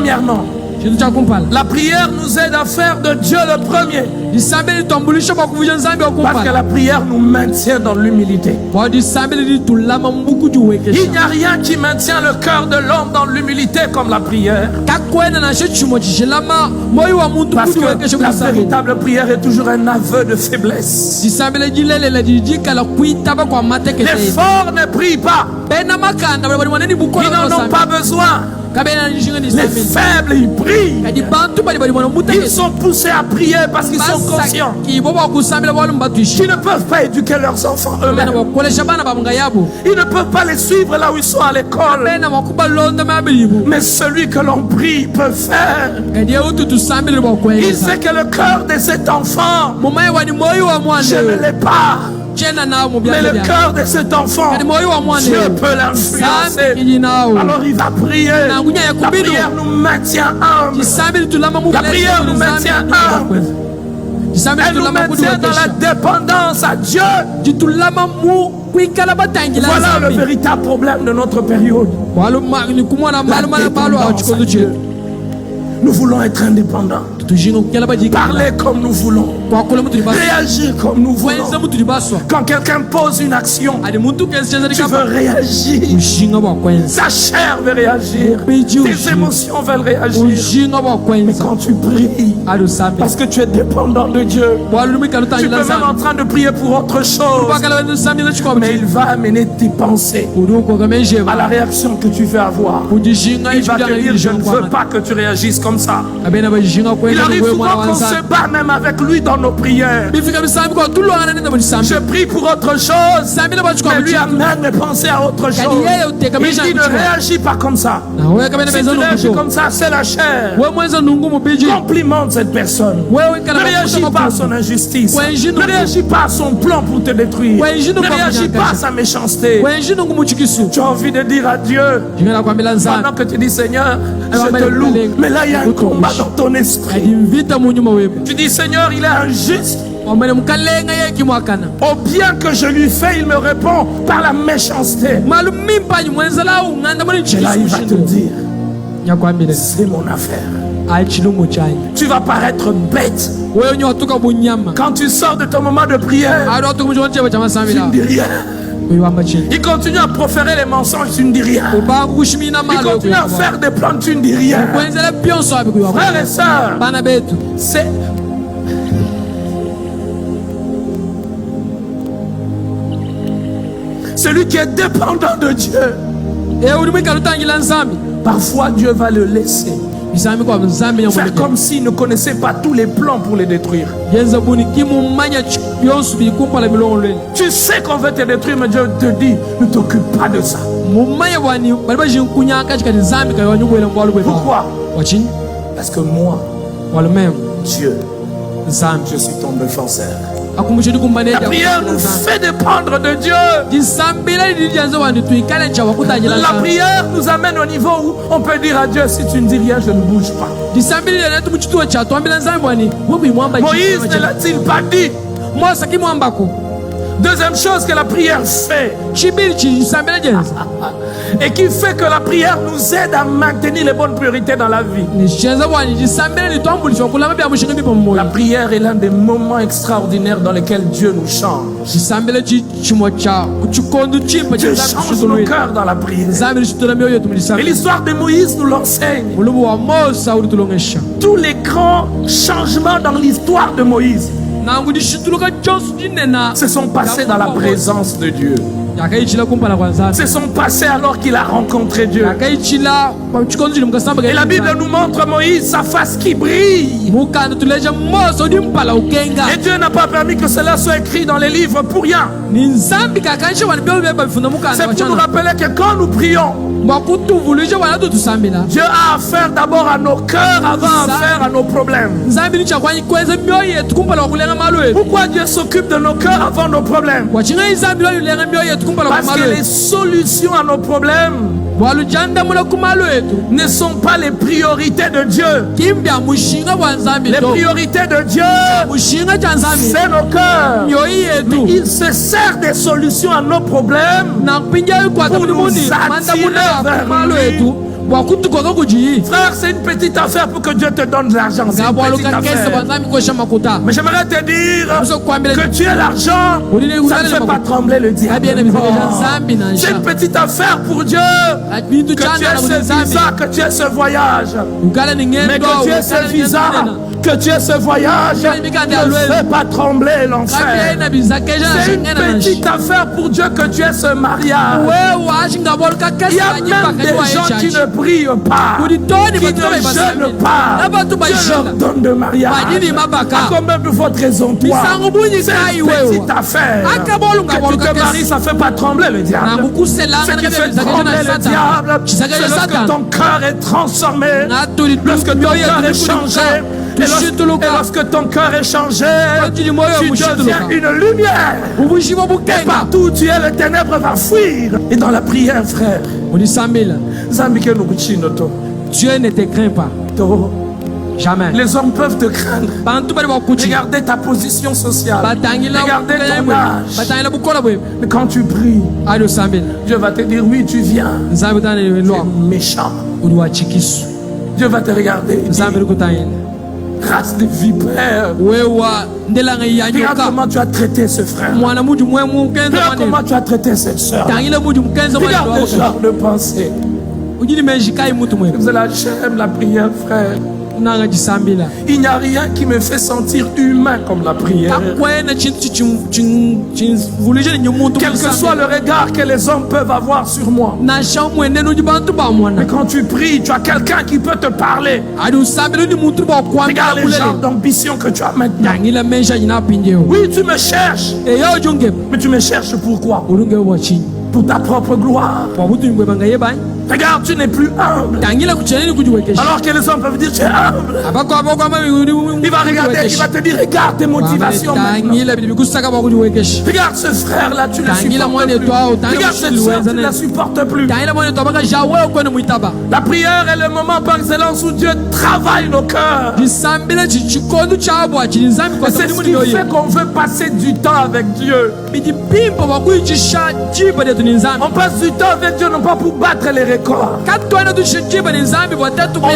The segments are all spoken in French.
Premièrement, la prière nous aide à faire de Dieu le premier. Parce que la prière nous maintient dans l'humilité. Il n'y a rien qui maintient le cœur de l'homme dans l'humilité comme la prière. Parce que la véritable prière est toujours un aveu de faiblesse. Les forts ne prient pas. Ils n'en ont pas besoin. Les faibles, ils prient. Ils sont poussés à prier parce qu'ils sont conscients qu'ils ne peuvent pas éduquer leurs enfants eux-mêmes. Ils ne peuvent pas les suivre là où ils sont à l'école. Mais celui que l'on prie peut faire. Il sait que le cœur de cet enfant, je ne l'ai pas. Mais le cœur de cet enfant, Dieu peut l'influencer. Alors il va prier. La prière nous maintient humbles. La prière nous maintient humbles. Elle nous maintient dans la dépendance à Dieu. Voilà le véritable problème de notre période. La dépendance à Dieu. Nous voulons être indépendants. Parler comme nous voulons. Réagir comme nous voulons. Quand quelqu'un pose une action, tu veux réagir. Ta chair veut réagir. Tes émotions veulent réagir. Mais quand tu pries, parce que tu es dépendant de Dieu, tu peux même en train de prier pour autre chose. Mais il va amener tes pensées à la réaction que tu veux avoir. Il va te dire, je ne veux pas que tu réagisses comme ça. Il arrive souvent qu'on se bat même avec lui dans nos prières. Je prie pour autre chose, mais lui amène mes pensées à autre chose. Il dit, ne réagis pas comme ça. Si tu réagis comme ça, c'est la chair. Complimente cette personne. Ne réagis pas à son injustice. Ne réagis pas à son plan pour te détruire. Ne réagis pas à sa méchanceté. Tu as envie de dire à Dieu, pendant que tu dis, Seigneur, je te loue, mais là il y a un combat dans ton esprit. Tu dis, Seigneur, il est injuste. Au bien que je lui fais, il me répond par la méchanceté. Et là, il va te dire, c'est mon affaire. Tu vas paraître bête. Quand tu sors de ton moment de prière, tu ne dis rien. Il continue à proférer les mensonges, tu ne dis rien. Il continue à faire des plans, tu ne dis rien. Frères et sœurs, c'est... Celui qui est dépendant de Dieu, parfois Dieu va le laisser faire comme s'il ne connaissait pas tous les plans pour les détruire. Tu sais qu'on veut te détruire, mais Dieu te dit, ne t'occupe pas de ça. Pourquoi? Parce que moi, Dieu, je suis ton défenseur. La prière nous fait dépendre de Dieu. La prière nous amène au niveau où on peut dire à Dieu, si tu ne dis rien, je ne bouge pas. Moïse ne l'a-t-il pas dit? Deuxième chose que la prière fait, et qui fait que la prière nous aide à maintenir les bonnes priorités dans la vie. La prière est l'un des moments extraordinaires dans lesquels Dieu nous change. Dieu change nos cœurs dans la prière. Et l'histoire de Moïse nous l'enseigne. Tous les grands changements dans l'histoire de Moïse se sont passés dans la présence de Dieu. Se sont passés alors qu'il a rencontré Dieu. Et la Bible nous montre Moïse, sa face qui brille. Et Dieu n'a pas permis que cela soit écrit dans les livres pour rien. C'est pour nous rappeler que quand nous prions, Dieu a affaire d'abord à nos cœurs avant affaire à nos problèmes. Pourquoi Dieu s'occupe de nos cœurs avant nos problèmes? Parce que les solutions à nos problèmes ne sont pas les priorités de Dieu. Les priorités de Dieu, c'est nos cœurs. Mais il se sert des solutions à nos problèmes pour nous attirer vers lui, Frère, c'est une petite affaire pour que Dieu te donne de l'argent. C'est une petite affaire. Mais j'aimerais te dire que tu as l'argent, ça ne fait pas trembler le diable. C'est une petite affaire pour Dieu que tu aies ce visa, que tu aies ce voyage. Mais que tu aies ce visa, que tu aies ce voyage, ne fait pas trembler l'enfer. C'est une petite affaire pour Dieu que tu aies ce mariage. Il y a même des gens qui ne prient pas, qui ne jeûnent pas. Dieu leur donne de mariage. À combien de votre raison, toi? C'est une petite affaire. Quand tu te maries, ça ne fait pas trembler le diable. Ce qui fait trembler le diable, c'est lorsque ton cœur est transformé, lorsque ton cœur est changé. Et lorsque ton cœur est changé, tu deviens une lumière. Et partout où tu es, les ténèbres vont fuir. Et dans la prière, frère, Dieu ne te craint pas. Jamais. Les hommes peuvent te craindre. Regardez ta position sociale. Regardez ton âge. Mais quand tu pries, Dieu va te dire oui, tu viens. Tu es méchant. Dieu va te regarder. Race de vipères. Regarde comment tu as traité ce frère. Regarde comment tu as traité cette soeur. Regarde le genre de pensée. J'aime la prière, frère. Il n'y a rien qui me fait sentir humain comme la prière. Quel que soit le regard que les hommes peuvent avoir sur moi. Mais quand tu pries, tu as quelqu'un qui peut te parler. Regarde les genres d'ambition que tu as maintenant. Oui, tu me cherches. Mais tu me cherches pourquoi? Pour ta propre gloire. Regarde, tu n'es plus humble. Alors que les hommes peuvent dire tu es humble. Il va regarder, il va te dire regarde tes motivations maintenant. Regarde ce frère-là, tu ne le supportes plus. Regarde cette soeur, tu ne la supportes plus. La prière est le moment par excellence où Dieu travaille nos cœurs. Et c'est ce qui fait qu'on veut passer du temps avec Dieu. On passe du temps avec Dieu non pas pour battre les records. On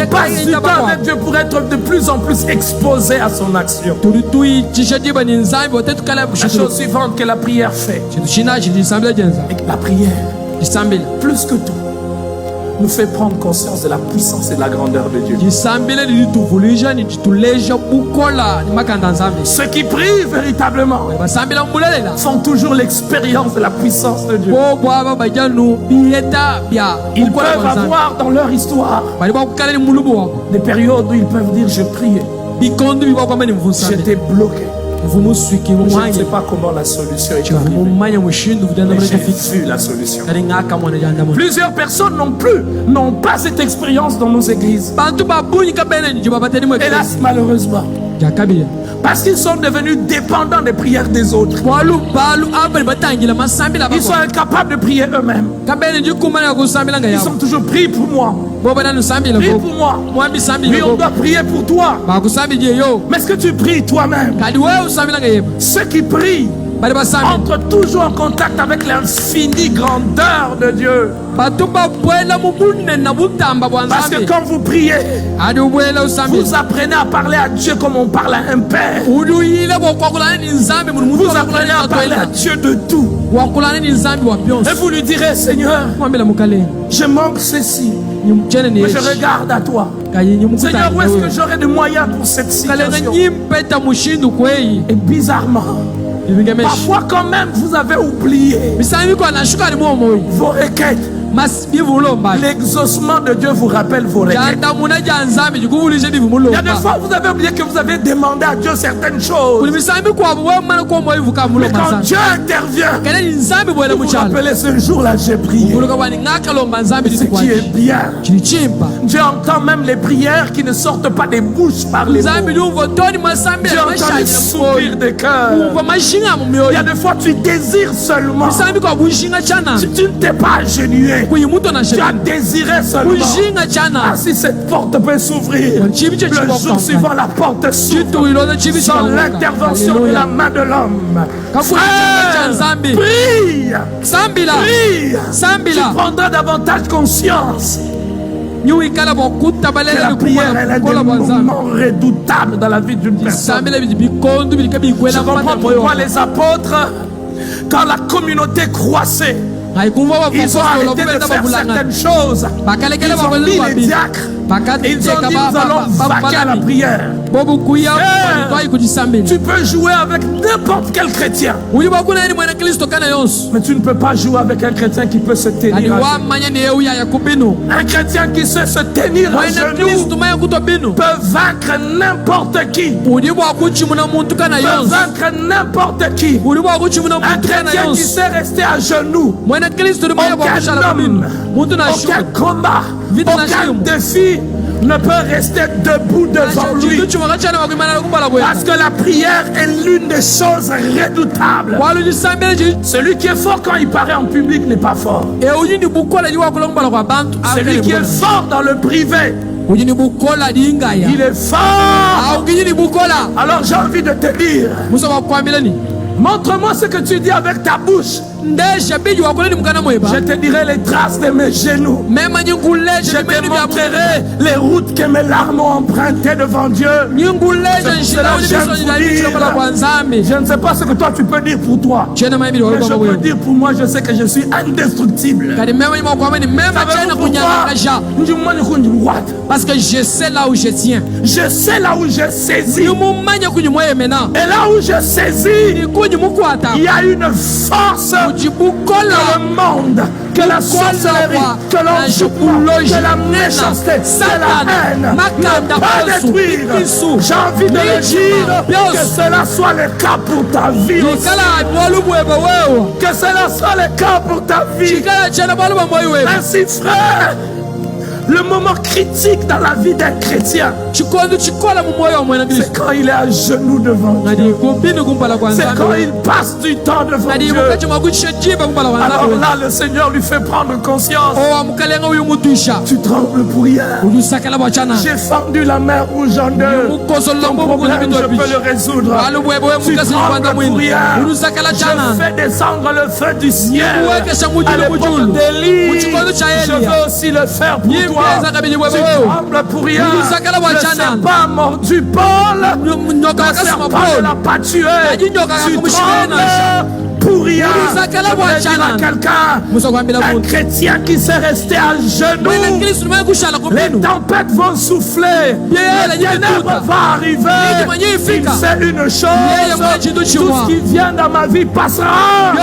passe du temps avec Dieu pour être de plus en plus exposé à son action. La chose suivante que la prière fait, la prière, plus que tout, nous fait prendre conscience de la puissance et de la grandeur de Dieu. Ceux qui prient véritablement font toujours l'expérience de la puissance de Dieu. Ils peuvent avoir dans leur histoire des périodes où ils peuvent dire je priais, j'étais bloqué. Je ne sais pas comment la solution est arrivée, mais j'ai vu la solution. Plusieurs personnes n'ont pas cette expérience dans nos églises. Hélas, malheureusement. Parce qu'ils sont devenus dépendants des prières des autres. Ils sont incapables de prier eux-mêmes. Ils sont toujours pris pour moi. Prie pour moi. Oui, on doit prier pour toi. Mais est-ce que tu pries toi-même? Ceux qui prient entrent toujours en contact avec l'infinie grandeur de Dieu. Parce que quand vous priez, vous apprenez à parler à Dieu comme on parle à un père. Vous apprenez à parler à Dieu de tout. Et vous lui direz, Seigneur, je manque ceci, mais je regarde à toi. Seigneur, où est-ce que j'aurai des moyens pour cette situation? Et bizarrement, parfois quand même vous avez oublié vos requêtes. L'exaucement de Dieu vous rappelle vos requêtes. Il y a des fois vous avez oublié que vous avez demandé à Dieu certaines choses. Mais quand Dieu intervient, vous vous rappelez ce jour-là j'ai prié. Ce qui est bien, Dieu entend même les prières qui ne sortent pas des bouches par les mots. Dieu entend les soupirs des cœurs. Il y a des fois tu désires seulement. Tu ne t'es pas agenouillé. Tu as désiré seulement. Ah, si cette porte peut s'ouvrir, le jour suivant la porte s'ouvre sans l'intervention de la main de l'homme. Frère, prie. Prie. Tu prendras davantage conscience la prière, elle est un moment redoutable dans la vie d'une personne. Je comprends pourquoi les apôtres, quand la communauté croissait, ils ont arrêté de faire certaines choses. Ils ont mis les diacres. Ils ont dit nous allons vaquer à la prière. Tu peux jouer avec n'importe quel chrétien, mais tu ne peux pas jouer avec un chrétien qui peut se tenir à genoux. Un chrétien qui sait se tenir à genoux peut vaincre n'importe qui. Peut vaincre n'importe qui. Un chrétien qui sait rester à genoux, aucun homme, aucun combat, aucun défi ne peut rester debout devant lui. Parce que la prière est l'une des choses redoutables. Celui qui est fort quand il paraît en public n'est pas fort. Celui qui est fort dans le privé, il est fort. Alors j'ai envie de te dire, montre-moi ce que tu dis avec ta bouche. Je te dirai les traces de mes genoux. Je te montrerai les routes que mes larmes ont empruntées devant Dieu. Je ne sais pas ce que toi tu peux dire pour toi, mais je peux dire pour moi, je sais que je suis indestructible. Parce que je sais là où je tiens. Je sais là où je saisis. Et là où je saisis, il y a une force que le monde, que la sorcellerie, que l'enjouement, que la méchanceté, que la haine ne peut détruire. J'ai envie de le dire, que cela soit le cas pour ta vie aussi. Que cela soit le cas pour ta vie. Ainsi, frère, le moment critique dans la vie d'un chrétien, c'est quand il est à genoux devant Dieu. C'est quand il passe du temps devant Dieu. Alors là, le Seigneur lui fait prendre conscience. Tu trembles pour rien. J'ai fendu la mer Rouge en deux. Ton problème, je peux le résoudre. Tu trembles pour rien. Je fais descendre le feu du ciel. À l'époque d'Élie, je veux aussi le faire pour toi. Tu trembles pour rien. Le serpent mordu Paul. Le serpent ne l'a pas tué. Tu trembles pour rien. Je voudrais dire à quelqu'un, un chrétien qui sait rester à genoux, les tempêtes vont souffler, le ténèbre va arriver. Il sait une chose, tout ce qui vient dans ma vie passera.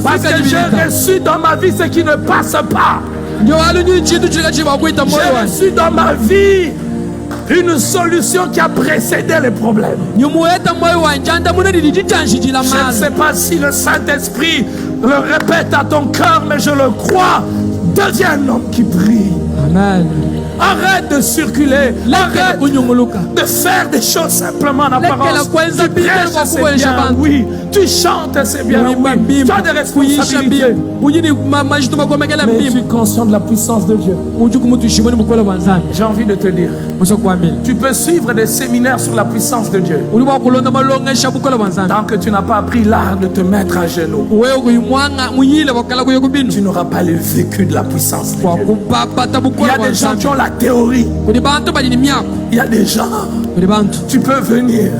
Parce que j'ai reçu dans ma vie ce qui ne passe pas. J'ai reçu dans ma vie une solution qui a précédé les problèmes. Je ne sais pas si le Saint-Esprit le répète à ton cœur, mais je le crois. Deviens un homme qui prie. Amen. Arrête de circuler. Arrête de faire des choses simplement en apparence. Tu prêches, c'est bien, oui. Tu chantes, c'est bien, oui. Tu as des responsabilités. Mais tu es conscient de la puissance de Dieu. J'ai envie de te dire, tu peux suivre des séminaires sur la puissance de Dieu. Tant que tu n'as pas appris l'art de te mettre à genoux, tu n'auras pas le vécu de la puissance de Dieu. Il y a des gens qui ont la théorie. Il y a des gens, tu peux venir.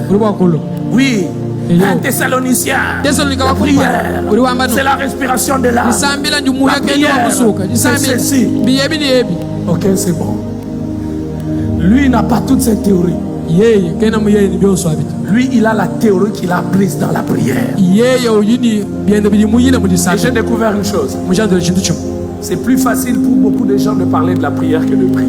Oui. Un Thessalonicien, la prière, c'est la respiration de l'âme. La prière, c'est ceci. Ok, c'est bon. Lui n'a pas toutes ces théories. Lui, il a la théorie qu'il a prise dans la prière. Et j'ai découvert une chose. C'est plus facile pour beaucoup de gens de parler de la prière que de prier.